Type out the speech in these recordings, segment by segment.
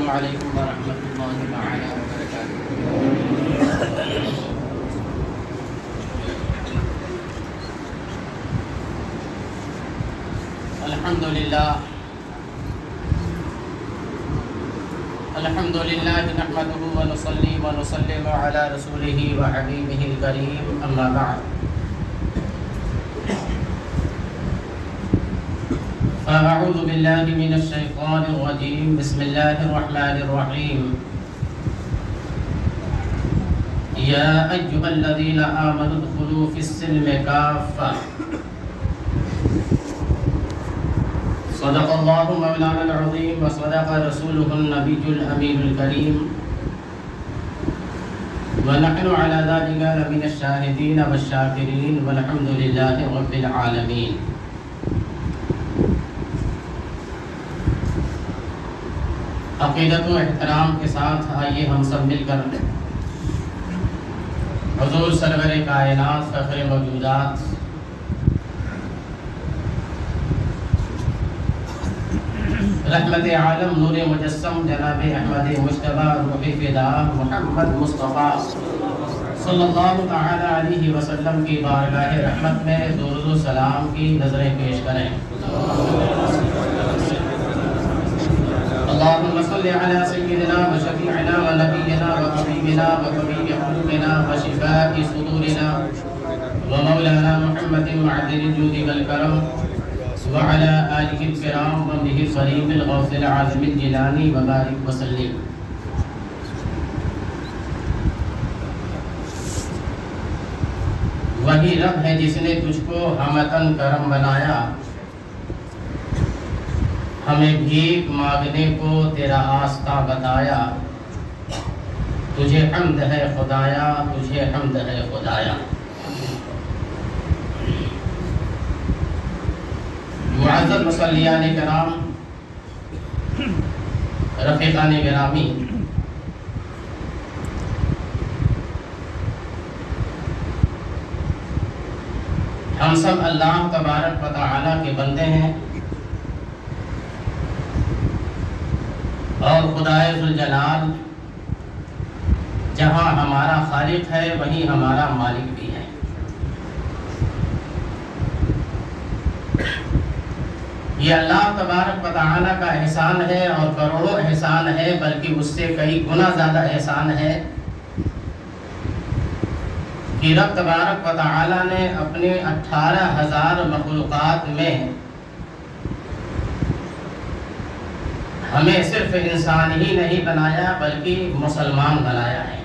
السلام علیکم ورحمۃ اللہ تعالی وبرکاتہ۔ الحمدللہ نحمده ونصلی ونسلم علی رسولہ وحبیبہ الکریم، اما بعد فاعوذ باللہ من الشیطان الرجیم، بسم اللہ الرحمن الرحیم۔ یا ایھا الذین آمنوا ادخلوا فی السلم کافۃ، صدق اللہ مولانا العظیم وصدق رسولہ النبی الامین الکریم، ونحن علی ذلک لمن الشاہدین والشاکرین، والحمد للہ رب العالمین۔ عقیدت و احترام کے ساتھ آئیے ہم سب مل کر حضور سرور کائنات فخر موجودات رحمت عالم نور مجسم جناب احمد مجتبی روح فدا محمد مصطفیٰ صلی اللہ تعالی علیہ وسلم کی بارگاہ رحمت میں درود و سلام کی نظریں پیش کریں۔ اللهم صل على سيدنا وشفيعنا ونبينا وحبيبنا وطبيب قلوبنا وشفاء صدورنا ومولانا محمد معدل الجود والكرم وعلى آله الكرام وابنه الصليب الغوث العظم الجيلاني وبارك وسلم۔ وہی رب ہے جس نے تجھ کو ہمتن کرم بنایا، ہمیں بھیک مانگنے کو تیرا آستہ بتایا، تجھے حمد ہے خدایا، تجھے حمد ہے خدایا۔ معزز مصلیان کرام، رفیقان گرامی، ہم سب اللہ تبارک و تعالی کے بندے ہیں، اور خدائے ذوالجلال جہاں ہمارا خالق ہے وہیں ہمارا مالک بھی ہے۔ یہ اللہ تبارک و تعالی کا احسان ہے، اور کروڑوں احسان ہے، بلکہ اس سے کئی گنا زیادہ احسان ہے کہ رب تبارک و تعالی نے اپنے 18,000 مخلوقات میں ہمیں صرف انسان ہی نہیں بنایا بلکہ مسلمان بنایا ہے۔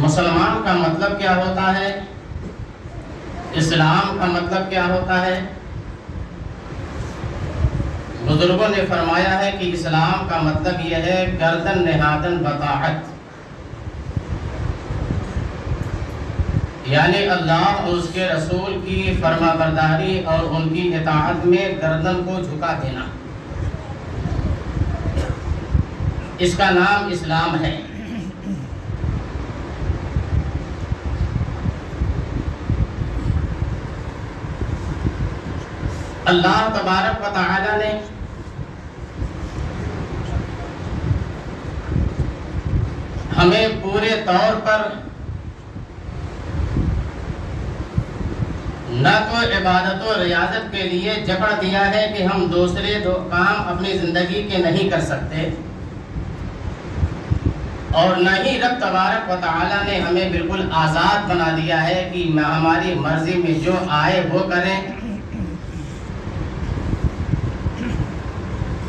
مسلمان کا مطلب کیا ہوتا ہے؟ اسلام کا مطلب کیا ہوتا ہے؟ بزرگوں نے فرمایا ہے کہ اسلام کا مطلب یہ ہے گردن نہادن بطاعت، یعنی اللہ اور اس کے رسول کی فرما برداری اور ان کی اطاعت میں گردن کو جھکا دینا، اس کا نام اسلام ہے۔ اللہ تبارک و تعالی نے ہمیں پورے طور پر نہ تو عبادت و ریاضت کے لیے جکڑ دیا ہے کہ ہم دوسرے کام اپنی زندگی کے نہیں کر سکتے، اور نہ ہی رب تبارک و تعالی نے ہمیں بالکل آزاد بنا دیا ہے کہ ہماری مرضی میں جو آئے وہ کریں۔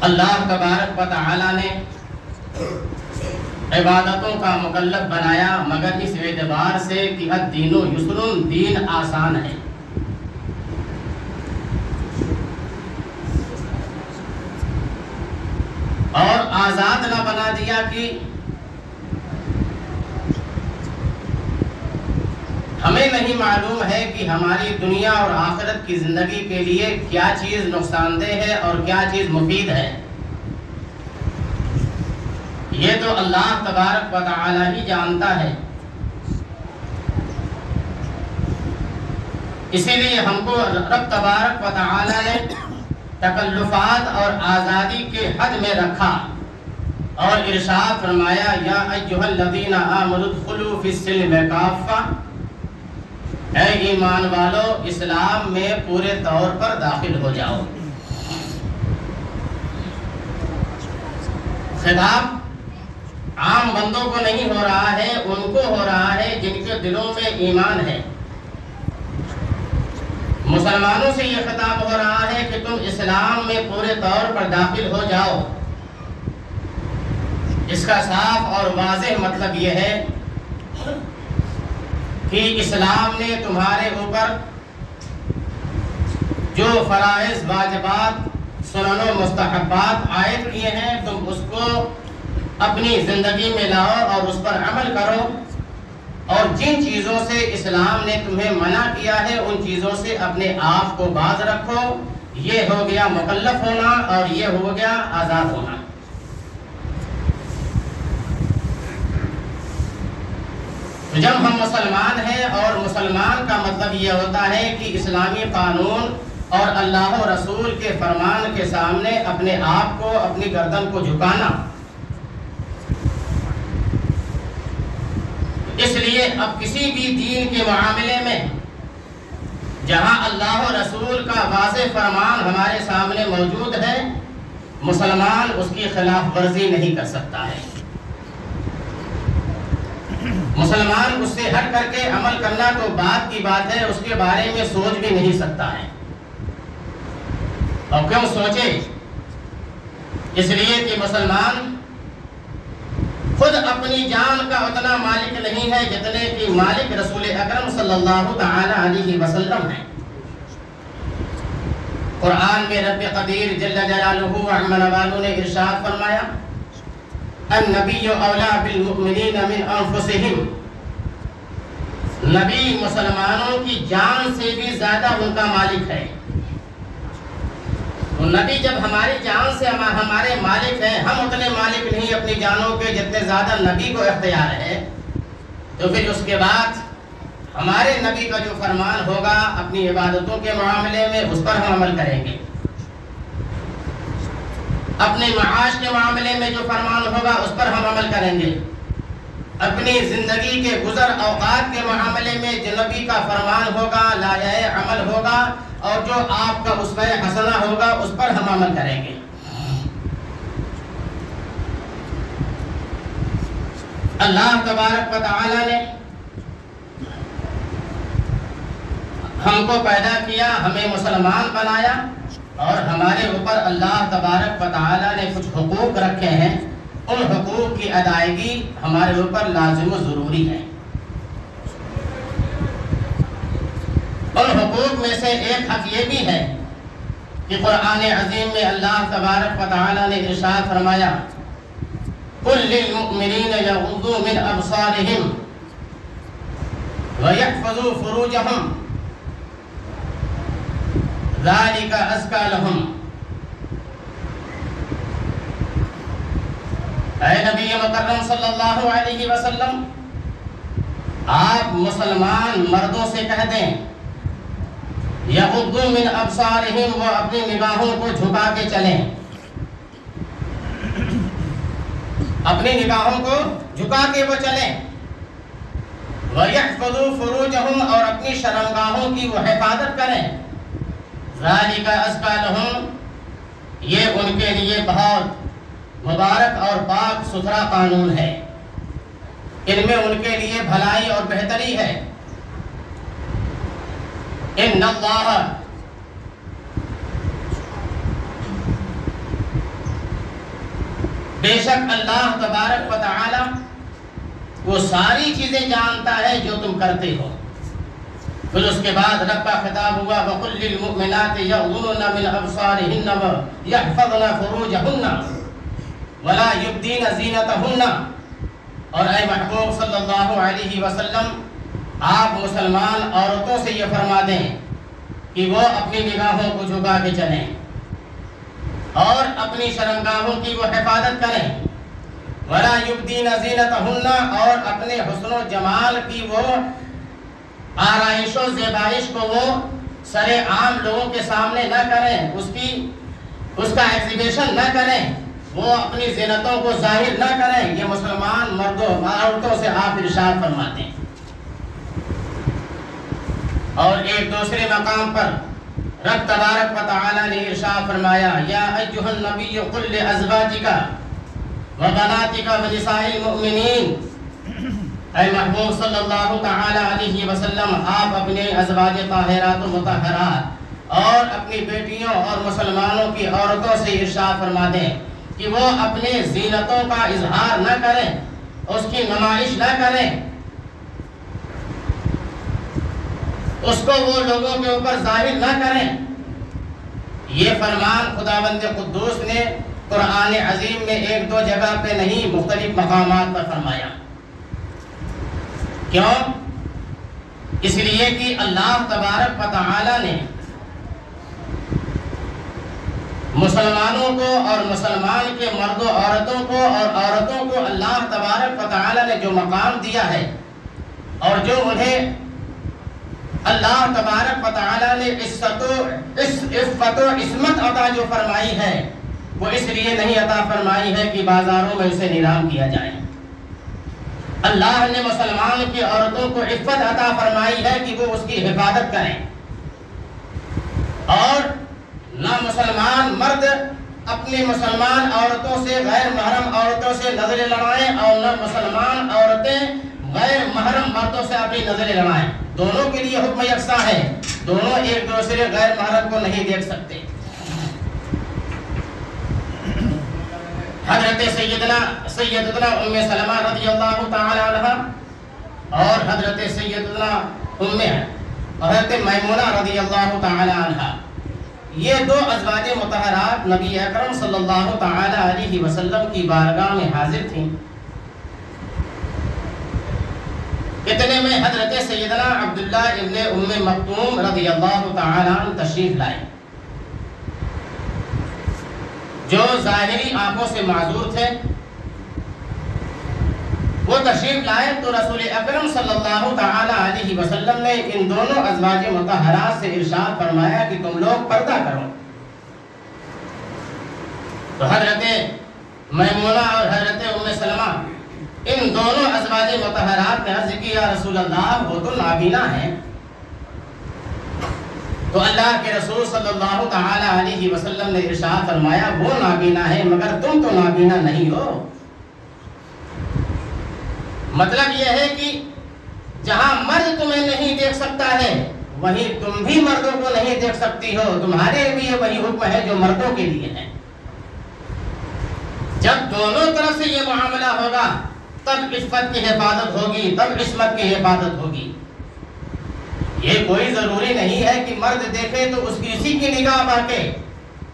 اللہ تبارک و تعالی نے عبادتوں کا مکلف بنایا، مگر اس اعتبار سے کہ الدین یسر، دین آسان ہے۔ اور آزاد نہ بنا دیا کہ ہمیں نہیں معلوم ہے کہ ہماری دنیا اور آخرت کی زندگی کے لیے کیا چیز نقصان دہ ہے اور کیا چیز مفید ہے۔ یہ تو اللہ تبارک و تعالی ہی جانتا ہے۔ اسی لیے ہم کو رب تبارک و تعالی نے تکلفات اور آزادی کے حد میں رکھا اور ارشاد فرمایا یا ایھا الذین آمنوا ادخلوا فی السلم کافہ، اے ایمان والو اسلام میں پورے طور پر داخل ہو جاؤ۔ خطاب عام بندوں کو نہیں ہو رہا ہے، ان کو ہو رہا ہے جن کے دلوں میں ایمان ہے۔ مسلمانوں سے یہ خطاب ہو رہا ہے کہ تم اسلام میں پورے طور پر داخل ہو جاؤ۔ اس کا صاف اور واضح مطلب یہ ہے کہ اسلام نے تمہارے اوپر جو فرائض، واجبات، سنن و مستحبات عائد کیے ہیں تم اس کو اپنی زندگی میں لاؤ اور اس پر عمل کرو، اور جن چیزوں سے اسلام نے تمہیں منع کیا ہے ان چیزوں سے اپنے آپ کو باز رکھو۔ یہ ہو گیا مکلف ہونا اور یہ ہو گیا آزاد ہونا۔ تو جب ہم مسلمان ہیں، اور مسلمان کا مطلب یہ ہوتا ہے کہ اسلامی قانون اور اللہ و رسول کے فرمان کے سامنے اپنے آپ کو، اپنی گردن کو جھکانا۔ اس لیے اب کسی بھی دین کے معاملے میں جہاں اللہ و رسول کا واضح فرمان ہمارے سامنے موجود ہے، مسلمان اس کی خلاف ورزی نہیں کر سکتا ہے۔ مسلمان اس سے ہٹ کر کے عمل کرنا تو بات کی بات ہے، اس کے بارے میں سوچ بھی نہیں سکتا ہے۔ اور کیوں سوچے؟ اس لیے کہ مسلمان خود اپنی جان کا اتنا مالک نہیں ہے جتنے کہ مالک رسول اکرم صلی اللہ تعالی علیہ وسلم ہے۔ قرآن میں رب قدیر جل جلالہ عم نوالہ نے ارشاد فرمایا النبی اولیٰ بالمؤمنین من انفسہم، نبی مسلمانوں کی جان سے بھی زیادہ ان کا مالک ہے۔ تو نبی جب ہماری جان سے ہمارے مالک ہیں، ہم اتنے مالک نہیں اپنی جانوں کے جتنے زیادہ نبی کو اختیار ہے، تو پھر اس کے بعد ہمارے نبی کا جو فرمان ہوگا اپنی عبادتوں کے معاملے میں اس پر ہم عمل کریں گے، اپنے معاش کے معاملے میں جو فرمان ہوگا اس پر ہم عمل کریں گے، اپنی زندگی کے گزر اوقات کے معاملے میں جو نبی کا فرمان ہوگا، لایحہ عمل ہوگا، اور جو آپ کا اسوہ حسنہ ہوگا اس پر ہم عمل کریں گے۔ اللہ تبارک و تعالی نے ہم کو پیدا کیا، ہمیں مسلمان بنایا، اور ہمارے اوپر اللہ تبارک و تعالی نے کچھ حقوق رکھے ہیں، ان حقوق کی ادائیگی ہمارے اوپر لازم و ضروری ہے۔ ان حقوق میں سے ایک حق یہ بھی ہے کہ قرآن عظیم میں اللہ تبارک و تعالی نے ارشاد فرمایا قُلْ لِلْمُؤْمِنِينَ يَغُضُّوا مِنْ أَبْصَارِهِمْ وَيَحْفَظُوا فُرُوجَهُمْ ذَلِكَ أَزْكَىٰ لَهُمْ۔ اے نبی مکرم صلی اللہ علیہ وسلم، آپ مسلمان مردوں سے کہہ دیں یغضوا من ابصارہم، وہ اپنی نگاہوں کو جھکا کے چلیں، اپنی نگاہوں کو جھکا کے وہ چلیں، وَيَحْفَظُوا فُرُوجَهُمْ، اور اپنی شرمگاہوں کی وہ حفاظت کریں، ذَلِكَ أَزْكَىٰ لَهُمْ، یہ ان کے لیے بہت مبارک اور پاک ستھرا قانون ہے، ان میں ان کے لیے بھلائی اور بہتری ہے۔ ان اللہ بے شک اللہ تبارک و تعالی وہ ساری چیزیں جانتا ہے جو تم کرتے ہو۔ پھر اس کے بعد رب کا خطاب ہوا وَقُلْ لِلْمُؤْمِنَاتِ يَغْضُضْنَ مِنْ أَبْصَارِهِنَّ وَيَحْفَظْنَ فُرُوجَهُنَّ وَلَا يُبْدِينَ زِینَتَهُنَّ، اور اے محبوب صلی اللہ علیہ وسلم، آپ مسلمان عورتوں سے یہ فرما دیں کہ وہ اپنی نگاہوں کو جھکا کے چلیں اور اپنی شرمگاہوں کی وہ حفاظت کریں، وَلَا يُبْدِينَ زِینَتَهُنَّ، اور اپنے حسن و جمال کی وہ آرائش و زیبائش کو وہ سر عام لوگوں کے سامنے نہ کریں، اس کا ایگزیبیشن نہ کریں، وہ اپنی زینتوں کو ظاہر نہ کریں۔ یہ مسلمان مردوں عورتوں سے آپ ارشاد فرماتے ہیں۔ اور ایک دوسرے مقام پر رب تبارک و تعالی نے ارشاد فرمایا، یا ایھا النبی قل لازواجک و بناتک و نساء المؤمنین، اے محبوب صلی اللہ تعالی علیہ وسلم، آپ اپنے ازواج طاہرات و مطہرات اور اپنی بیٹیوں اور مسلمانوں کی عورتوں سے ارشاد فرما دیں کہ وہ اپنے زینتوں کا اظہار نہ کریں، اس کی نمائش نہ کریں، اس کو وہ لوگوں کے اوپر ظاہر نہ کریں۔ یہ فرمان خداوند قدوس نے قرآن عظیم میں ایک دو جگہ پہ نہیں، مختلف مقامات پر فرمایا۔ کیوں؟ اس لیے کہ اللہ تبارک و تعالی نے مسلمانوں کو اور مسلمان کے مرد و عورتوں کو اور عورتوں کو اللہ تبارک و تعالی نے جو مقام دیا ہے اور جو انہیں اللہ تبارک و تعالی نے عفت و عصمت عطا جو فرمائی ہے، وہ اس لیے نہیں عطا فرمائی ہے کہ بازاروں میں اسے نیلام کیا جائے۔ اللہ نے مسلمان کی عورتوں کو عفت عطا فرمائی ہے کہ وہ اس کی حفاظت کریں، اور نہ مسلمان مرد اپنی مسلمان عورتوں سے غیر محرم عورتوں سے نظریں لڑائیں، اور نہ مسلمان عورتیں غیر محرم مردوں سے اپنی نظریں لڑائیں۔ دونوں کے لیے حکم یکساں ہے، دونوں ایک دوسرے غیر محرم کو نہیں دیکھ سکتے۔ حضرت سیدتنا ام سلمہ رضی اللہ تعالی عنہ اور حضرت سیدتنا حضرت میمونہ رضی اللہ تعالی عنہ، یہ دو ازواج مطہرات نبی اکرم صلی اللہ تعالی علیہ وسلم کی بارگاہ میں حاضر تھیں۔ اتنے میں حضرت سیدنا عبداللہ ابن ام مکتوم رضی اللہ تعالی عنہ تشریف لائے، جو ظاہری آنکھوں سے معذور تھے۔ وہ تشریف لائے تو رسول اکرم صلی اللہ تعالی علیہ وسلم نے ان دونوں ازواج مطہرات سے ارشاد فرمایا کہ تم لوگ پردہ کرو۔ تو حضرت میمونہ اور حضرت ام سلمہ، ان دونوں ازواج مطہرات نے عرض کیا، رسول اللہ وہ تو نابینا ہیں۔ تو اللہ کے رسول صلی اللہ تعالی علیہ وسلم نے ارشاد فرمایا، وہ نابینا ہے مگر تم تو نابینا نہیں ہو۔ مطلب یہ ہے کہ جہاں مرد تمہیں نہیں دیکھ سکتا ہے، وہیں تم بھی مردوں کو نہیں دیکھ سکتی ہو۔ تمہارے لیے وہی حکم ہے جو مردوں کے لیے ہے۔ جب دونوں طرف سے یہ معاملہ ہوگا تب عفت کی حفاظت ہوگی، تب عصمت کی حفاظت ہوگی۔ یہ کوئی ضروری نہیں ہے کہ مرد دیکھے تو اس کی اسی کی نگاہ بہکے۔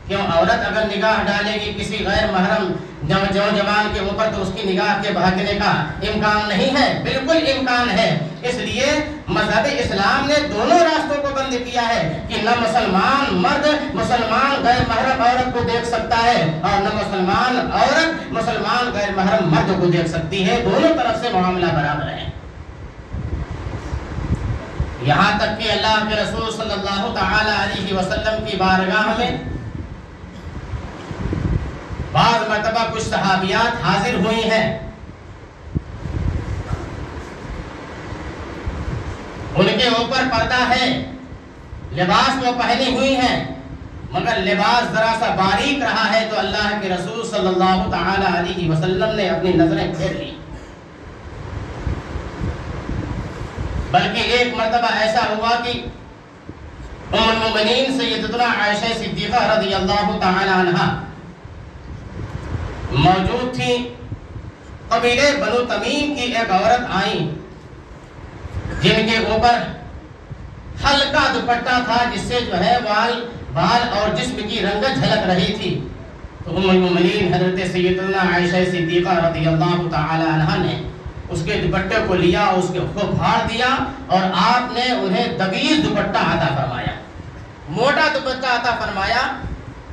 کیوں؟ عورت اگر نگاہ ڈالے گی کسی غیر محرم نوجوان کے اوپر تو اس کی نگاہ کے بہکنے کا امکان نہیں ہے، بالکل امکان ہے۔ اس لیے مذہب اسلام نے دونوں راستوں کو بند کیا ہے کہ نہ مسلمان مرد مسلمان غیر محرم عورت کو دیکھ سکتا ہے، اور نہ مسلمان عورت مسلمان غیر محرم مرد کو دیکھ سکتی ہے۔ دونوں طرف سے معاملہ برابر ہے۔ یہاں تک کہ اللہ کے رسول صلی اللہ تعالی علیہ وسلم کی بارگاہ میں بعض مرتبہ کچھ صحابیات حاضر ہوئی ہیں، ان کے اوپر پردہ ہے، لباس وہ پہنی ہوئی ہیں، مگر لباس ذرا سا باریک رہا ہے تو اللہ کے رسول صلی اللہ تعالی علیہ وسلم نے اپنی نظریں پھیر لی۔ بلکہ ایک مرتبہ ایسا ہوا کہ ام المؤمنین سیدتنا عائشہ صدیقہ رضی اللہ تعالی عنہ موجود تھی۔ قبیلے بنو تمیم کی ایک عورت آئیں جن کے اوپر ہلکا دوپٹہ تھا، جس سے جو ہے بال اور جسم کی رنگت جھلک رہی تھی۔ تو ام المؤمنین حضرت سیدتنا عائشہ صدیقہ رضی اللہ تعالی عنہ نے اس کے دوپٹے کو لیا، اس کو پھاڑ دیا، اور آپ نے انہیں دبیز دوپٹہ عطا فرمایا، موٹا دوپٹہ عطا فرمایا،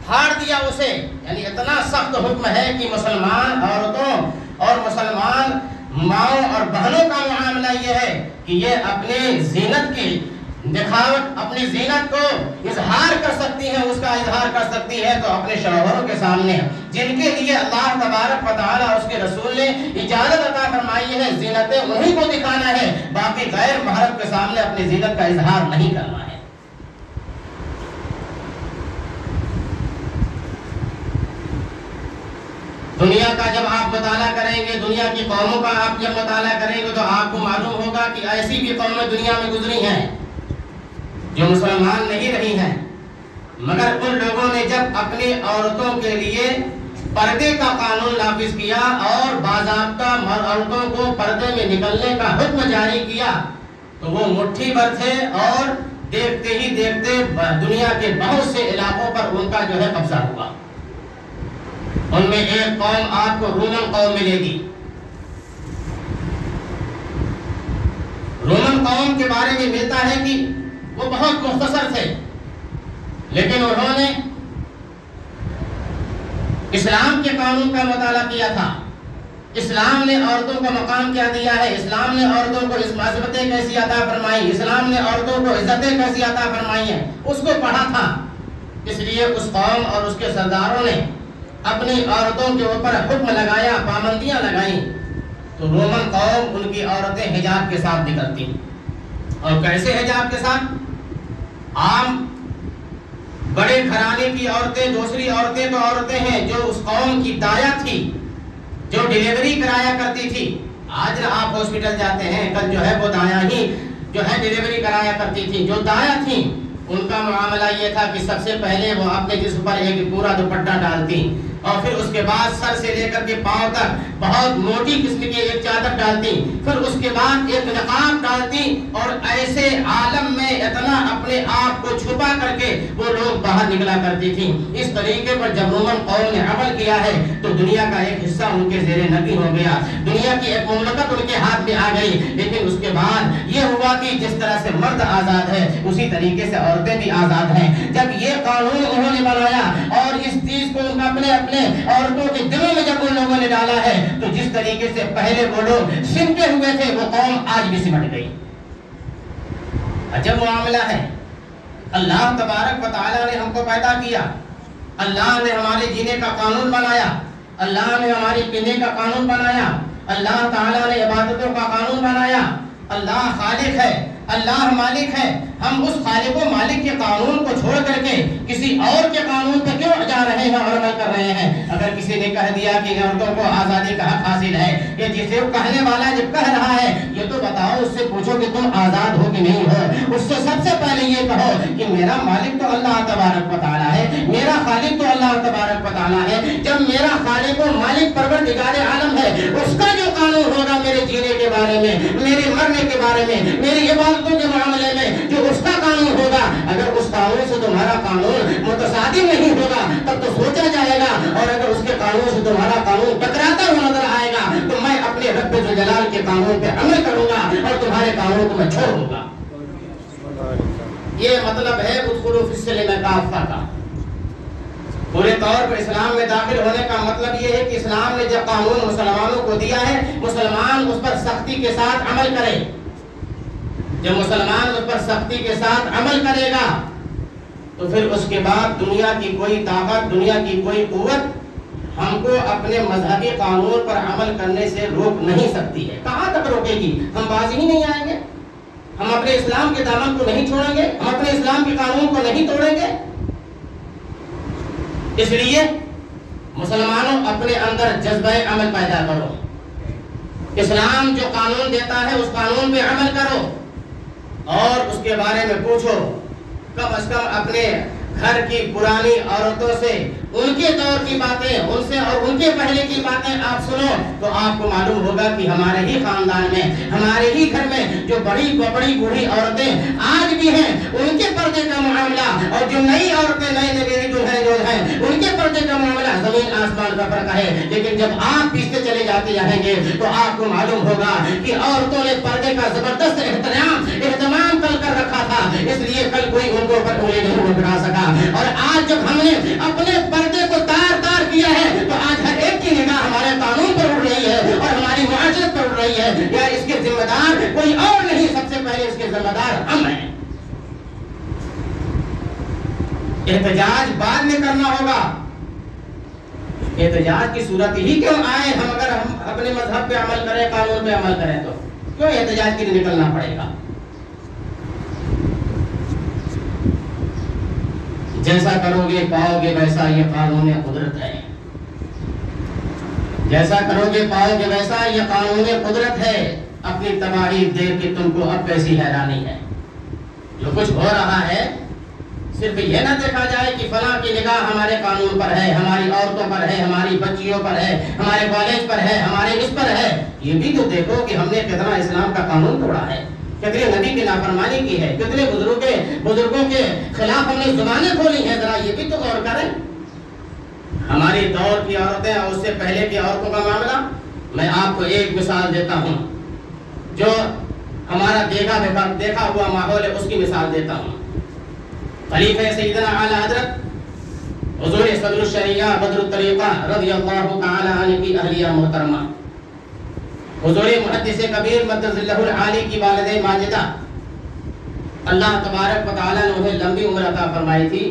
پھاڑ دیا اسے۔ یعنی اتنا سخت حکم ہے کہ مسلمان عورتوں اور مسلمان ماؤں اور بہنوں کا معاملہ یہ ہے کہ یہ اپنے زینت کی دکھاوٹ، اپنی زینت کو اظہار کر سکتی ہیں، اس کا اظہار کر سکتی ہے تو اپنے شوہروں کے سامنے، جن کے لیے اللہ تبارک و تعالیٰ اس کے رسول نے اجازت عطا فرمائی ہے زینتیں انہی کو دکھانا ہے، باقی غیر محرم کے سامنے اپنی زینت کا اظہار نہیں کرنا ہے۔ دنیا کا جب آپ مطالعہ کریں گے، دنیا کی قوموں کا آپ جب مطالعہ کریں گے تو آپ کو معلوم ہوگا کہ ایسی بھی قومیں دنیا میں گزری ہیں جو مسلمان نہیں رہی ہیں، مگر ان لوگوں نے جب اپنی عورتوں کے لیے پردے کا قانون نافذ کیا اور باضابطہ عورتوں کو پردے میں نکلنے کا حکم جاری کیا تو وہ مٹھی بھر تھے اور دیکھتے ہی دیکھتے دنیا کے بہت سے علاقوں پر ان کا جو ہے قبضہ ہوا۔ ان میں ایک قوم آپ کو رومن قوم ملے گی۔ رومن قوم کے بارے میں ملتا ہے کہ وہ بہت مختصر تھے، لیکن انہوں نے اسلام کے قانون کا مطالعہ کیا تھا۔ اسلام نے عورتوں کا مقام کیا دیا ہے، اسلام نے عورتوں کو عظمتیں کیسی عطا فرمائی، اسلام نے عورتوں کو عزتیں کیسی عطا فرمائی ہیں، اس کو پڑھا تھا۔ اس لیے اس قوم اور اس کے سرداروں نے اپنی عورتوں کے اوپر حکم لگایا، پابندیاں لگائیں، تو رومن قوم ان کی عورتیں حجاب کے ساتھ نکلتی، اور کیسے حجاب کے ساتھ؟ عام بڑے گھرانے کی عورتیں، دوسری عورتیں تو عورتیں ہیں جو اس قوم کی دایا تھی، جو ڈیلیوری کرایا کرتی تھی۔ آج آپ ہاسپٹل جاتے ہیں، کل جو ہے وہ دایا ہی جو ہے ڈیلیوری کرایا کرتی تھی۔ جو دایا تھی ان کا معاملہ یہ تھا کہ سب سے پہلے وہ اپنے جسم پر ایک پورا دوپٹہ ڈالتی، اور پھر اس کے بعد سر سے لے کر کے پاؤں تک بہت موٹی قسم کی ایک چادر ڈالتی، پھر اس کے بعد ایک نقاب ڈالتی، اور ایسے عالم میں اتنا اپنے آپ کو چھپا کر کے وہ لوگ باہر نکلا کرتی تھی۔ اس طریقے پر جب رومن قوم نے عمل کیا ہے تو دنیا کا ایک حصہ ان کے زیر نگی ہو گیا، دنیا کی ایک مملکت ان کے ہاتھ میں آ گئی۔ لیکن اس کے بعد یہ ہوا کہ جس طرح سے مرد آزاد ہے اسی طریقے سے عورتیں بھی آزاد ہیں۔ جب یہ قانون انہوں نے بنایا اور اس چیز کو اپنے عورتوں کے دلوں میں جب ان لوگوں نے ڈالا ہے تو جس طریقے سے پہلے وہ لوگ سمٹے ہوئے تھے وہ قوم آج بھی سمٹ گئی۔ عجب معاملہ ہے، اللہ تبارک و تعالیٰ نے ہم کو پیدا کیا، اللہ نے ہمارے جینے کا قانون بنایا، اللہ نے ہماری پینے کا قانون بنایا، اللہ تعالیٰ نے عبادتوں کا قانون بنایا۔ اللہ خالق ہے، اللہ مالک ہے، ہم اس خالق و مالک کے قانون کو چھوڑ کر کے کسی اور کے قانون پہ کیوں جا رہے ہیں اور عمل کر رہے ہیں؟ اگر کسی نے کہہ دیا کہ عورتوں کو آزادی کا حق حاصل ہے، یہ جسے کہنے والا جب کہہ رہا ہے یہ تو بتاؤ، اس سے پوچھو کہ تم آزاد ہو کہ نہیں ہو۔ اس سے سب سے پہلے یہ کہو کہ میرا مالک تو اللہ تبارک و تعالیٰ ہے، میرا خالق تو اللہ تبارک و تعالیٰ ہے۔ جب میرا خالق و مالک پروردگار عالم ہے، اس کا جو قانون ہوگا میرے جینے کے بارے میں، میرے مرنے کے بارے میں، میری عبادتوں کے معاملے میں، جو اس کا قانون ہوگا، اگر اس قانون سے تمہارا قانون متصادم نہیں ہوگا تب تو سوچا جائے گا، اور اگر اس کے قانون سے تمہارا قانون ٹکراتا ہوا نظر آئے گا تو میں اپنے رب ذوالجلال کے قانون پہ عمل کروں گا اور تمہارے قانون کو میں چھوڑ دوں گا۔ یہ مطلب ہے ادخلوا فی السلم کافہ کا۔ پورے طور پر اسلام میں داخل ہونے کا مطلب یہ ہے کہ اسلام نے جب قانون مسلمانوں کو دیا ہے، مسلمان اس پر سختی کے ساتھ عمل کرے۔ جب مسلمان اس پر سختی کے ساتھ عمل کرے گا تو پھر اس کے بعد دنیا کی کوئی طاقت، دنیا کی کوئی قوت ہم کو اپنے مذہبی قانون پر عمل کرنے سے روک نہیں سکتی ہے۔ کہاں تک روکے گی؟ ہم باز ہی نہیں آئیں گے، ہم اپنے اسلام کے دامن کو نہیں چھوڑیں گے، ہم اپنے اسلام کے قانون کو نہیں توڑیں گے۔ اس لیے مسلمانوں اپنے اندر جذبہ عمل پیدا کرو، اسلام جو قانون دیتا ہے اس قانون پہ عمل کرو، اور اس کے بارے میں پوچھو، کم از کم اپنے گھر کی پرانی عورتوں سے ان کے دور کی باتیں، ان سے اور ان کے پہلے کی باتیں آپ سنو تو آپ کو معلوم ہوگا کہ ہمارے ہی خاندان میں، ہمارے ہی گھر میں جو بڑی بوڑھی عورتیں آج بھی ہیں، ان کے پردے کا معاملہ، اور جو نئی عورتیں، نئے نویلی دلہن جو ہیں ان کے پردے کا معاملہ زمین آسمان کا فرق ہے۔ لیکن جب آپ پیچھے چلے جاتے جائیں گے تو آپ کو معلوم ہوگا کہ عورتوں نے پردے کا زبردست اہتمام کر رکھا تھا، اس لیے کل کوئی ان کو اوپر انگلی نہیں اٹھا سکا۔ اور آج جب ہم نے اپنے پردے کو تار کیا ہے تو آج ہر ایک کی نگاہ ہمارے قانون پر اڑ رہی ہے اور ہماری معاشرت پر اڑ رہی احتجاج بعد میں کرنا ہوگا. احتجاج کی صورت ہی کیوں آئے؟ اگر ہم اپنے مذہب پہ عمل کریں، قانون پہ عمل کریں تو کیوں احتجاج کے لیے نکلنا پڑے گا؟ جیسا کرو گے پاؤ گے ویسا، یہ قانون قدرت ہے. جیسا کرو گے پاؤ گے ویسا، یہ قانون قدرت ہے. اپنی تباہی دیکھ کے تم کو اب کیسی حیرانی ہے؟ جو کچھ ہو رہا ہے صرف یہ نہ دیکھا جائے کہ فلاں کی نگاہ ہمارے قانون پر ہے، ہماری عورتوں پر ہے، ہماری بچیوں پر ہے، ہمارے کالج پر ہے، ہمارے اس پر ہے. یہ بھی تو دیکھو کہ ہم نے کتنا اسلام کا قانون توڑا ہے، کتنے نبی کی نافرمانی کی ہے، کتنے بزرگوں کے خلاف ہم نے زبانیں کھولی ہیں. ذرا یہ بھی تو غور کریں. ہماری دور کی عورتیں اور اس سے پہلے کی عورتوں کا معاملہ، میں آپ کو ایک مثال دیتا ہوں جو ہمارا دیکھا ہوا ماحول ہے، اس کی مثال دیتا ہوں. خلیفہ سیدنا اعلی حضرت حضور صدر الشریعہ بدر الطریقہ رضی اللہ تعالی عنہ کی اہلیہ محترمہ، حضور محدث کبیر مدد اللہ العالی کی والدہ ماجدہ، اللہ تبارک و تعالی نے انہیں لمبی عمر عطا فرمائی تھی.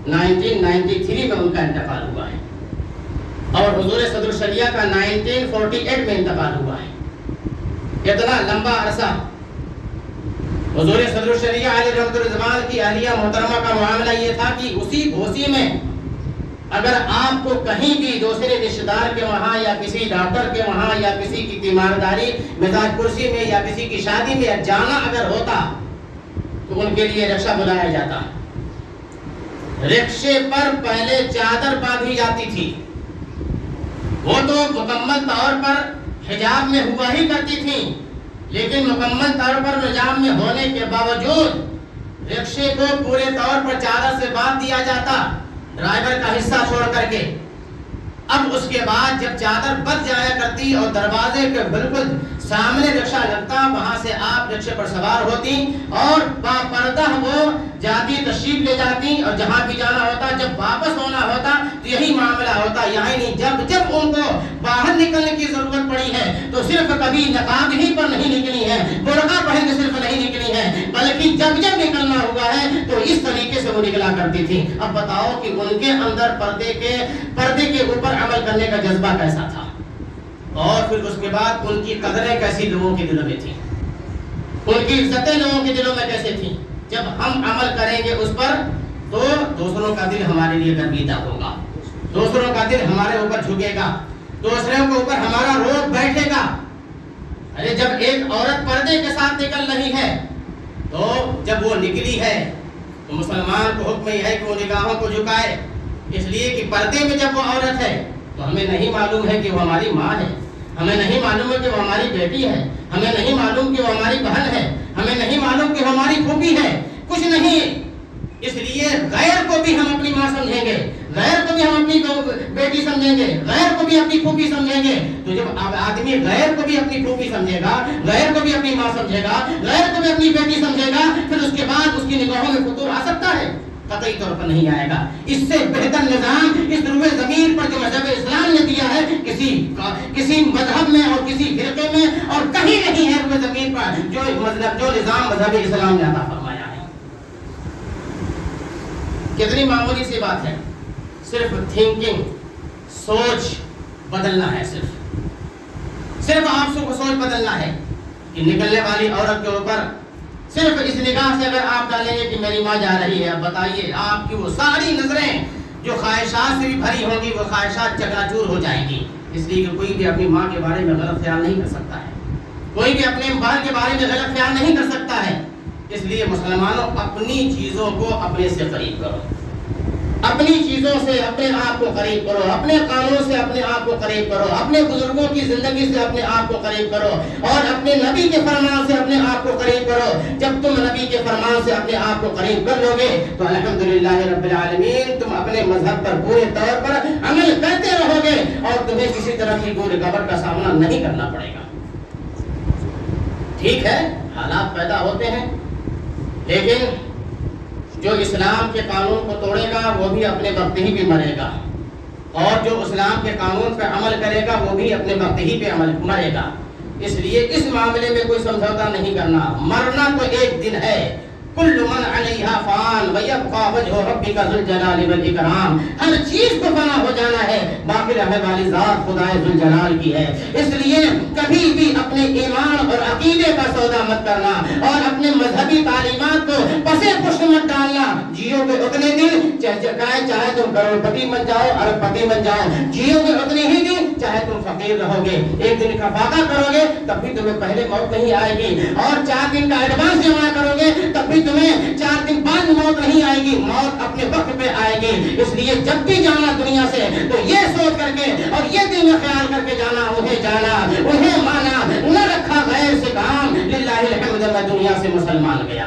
1993 میں ان کا انتقال ہوا ہے اور حضور صدر الشریعہ کا 1948 میں انتقال ہوا ہے. اتنا لمبا عرصہ حضور صدر الشریعہ علیہ رحمۃ الرضوان کی اہلیہ محترمہ کا معاملہ یہ تھا کہ اسی گھوسی میں اگر آپ کو کہیں بھی دوسرے رشتہ دار کے وہاں یا کسی ڈاکٹر کے وہاں یا کسی کی تیمارداری مزاج کرسی میں یا کسی کی شادی میں جانا اگر ہوتا تو ان کے لیے رکشہ بلایا جاتا. رکشے پر پہلے چادر باندھی جاتی تھی. وہ تو مکمل طور پر حجاب میں ہوا ہی کرتی تھی، لیکن مکمل طور پر حجاب میں ہونے کے باوجود رکشے کو پورے طور پر چادر سے باندھ دیا جاتا، ڈرائیور کا حصہ چھوڑ کر کے. اب اس کے بعد جب چادر بچ جایا کرتی اور دروازے کے بالکل سامنے رکشہ لگتا، وہاں سے آپ رکشے پر سوار ہوتی اور با پردہ وہ جاتی، تشریف لے جاتی اور جہاں بھی جانا ہوتا، جب واپس ہونا ہوتا تو یہی معاملہ ہوتا. یعنی جب ان کو باہر نکلنے کی ضرورت پڑی ہے تو صرف کبھی نقاب ہی پر نہیں نکلی ہے، برقع پہن کے صرف نہیں نکلی ہے، بلکہ جب نکلنا ہوا ہے تو اس طریقے سے وہ نکلا کرتی تھی. اب بتاؤ کہ ان کے اندر پردے کے اوپر عمل کرنے کا جذبہ کیسا تھا، اور پھر اس کے بعد ان کی قدریں کیسی لوگوں کے دلوں میں تھیں، ان کی عزتیں لوگوں کے دلوں میں کیسے تھیں. جب ہم عمل کریں گے اس پر تو دوسروں کا دل ہمارے لیے گرویدہ ہوگا، دوسروں کا دل ہمارے اوپر جھکے گا، دوسروں کے اوپر ہمارا روب بیٹھے گا. ارے جب ایک عورت پردے کے ساتھ نکل رہی ہے تو جب وہ نکلی ہے تو مسلمان کو حکم یہ ہے کہ وہ نگاہوں کو جھکائے، اس لیے کہ پردے میں جب وہ عورت ہے تو ہمیں نہیں معلوم ہے کہ وہ ہماری ماں ہے، ہمیں نہیں معلوم ہے کہ وہ ہماری بیٹی ہے، ہمیں نہیں معلوم کہ وہ ہماری بہن ہے، ہمیں نہیں معلوم کہ وہ ہماری پھوپھی ہے، کچھ نہیں. اس لیے غیر کو بھی ہم اپنی ماں سمجھیں گے، غیر کو بھی ہم اپنی بیٹی سمجھیں گے، غیر کو بھی اپنی پھوپھی سمجھیں گے. تو جب آدمی غیر کو بھی اپنی پھوپھی سمجھے گا، غیر کو بھی اپنی ماں سمجھے گا، غیر کو بھی اپنی بیٹی سمجھے گا، پھر اس کے بعد اس کی نگاہوں میں فطور آ سکتا ہے؟ قطعی طور پر نہیں آئے گا. اس سے بہتر نظام اس روئے زمین پر جو مذہب اسلام نے دیا ہے کسی مذہب میں اور کسی فرقے میں اور کہیں نہیں ہے روئے زمین پر جو نظام مذہب اسلام نے عطا فرمایا ہے. کتنی معمولی سی بات ہے، صرف تھنکنگ، سوچ بدلنا ہے. صرف آپ کو سوچ بدلنا ہے کہ نکلنے والی عورت کے اوپر صرف اس نگاہ سے اگر آپ ڈالیں گے کہ میری ماں جا رہی ہے، اب بتائیے آپ کی وہ ساری نظریں جو خواہشات سے بھی بھری ہوں گی وہ خواہشات چکنا چور ہو جائیں گی. اس لیے کہ کوئی بھی اپنی ماں کے بارے میں غلط خیال نہیں کر سکتا ہے، کوئی بھی اپنے بال کے بارے میں غلط خیال نہیں کر سکتا ہے. اس لیے مسلمانوں اپنی چیزوں کو اپنے سے قریب کرو، اپنی چیزوں سے اپنے آپ کو قریب کرو، اپنے قانون سے اپنے آپ کو قریب کرو، اپنے بزرگوں کی زندگی سے اپنے آپ کو قریب کرو اور اپنے نبی کے فرمان سے اپنے آپ کو قریب کرو. جب تم نبی کے فرمان سے اپنے آپ کو قریب کر لو گے تو الحمدللہ رب العالمین تم اپنے مذہب پر پورے طور پر عمل کرتے رہو گے اور تمہیں کسی طرح کی کوئی رکاوٹ کا سامنا نہیں کرنا پڑے گا. ٹھیک ہے حالات پیدا ہوتے ہیں، لیکن جو اسلام کے قانون کو توڑے گا وہ بھی اپنے وقت ہی پہ مرے گا، اور جو اسلام کے قانون پہ عمل کرے گا وہ بھی اپنے وقت ہی پہ مرے گا. اس لیے اس معاملے میں کوئی سمجھوتا نہیں کرنا. مرنا تو ایک دن ہے، کل من علیہا فان ویبقى وجہ ربک ذو الجلال والاکرام. ہر چیز کو فنا ہو جانا ہے، باقی رہنے والی ذات خدائے ذوالجلال کی ہے. اس لیے کبھی بھی اپنے ایمان اور عقیدے کا سودا مت کرنا اور اپنے مذہبی تعلیمات کو پسے پشت مت ڈالنا. جیو گے اتنے دن چاہے تم کروڑ پتی بن جاؤ، ارب پتی بن جاؤ، جیو گے اتنے ہی دن چاہے تم فقیر رہو گے. ایک دن کا وعدہ کرو گے تب بھی تمہیں پہلے موت نہیں آئے گی، اور 4 دن کا ایڈوانس جمع کرو گے تب بھی تمہیں 4 دن بعد موت نہیں آئے گی. موت اپنے وقت پہ آئے گی. اس لیے جب بھی جانا دنیا سے تو یہ سوچ کر کے اور یہ دل میں خیال کر کے جانا، انہیں جانا انہیں مانا، نہ رکھا غیر سے کام. للہ الحمد، میں دنیا سے مسلمان گیا.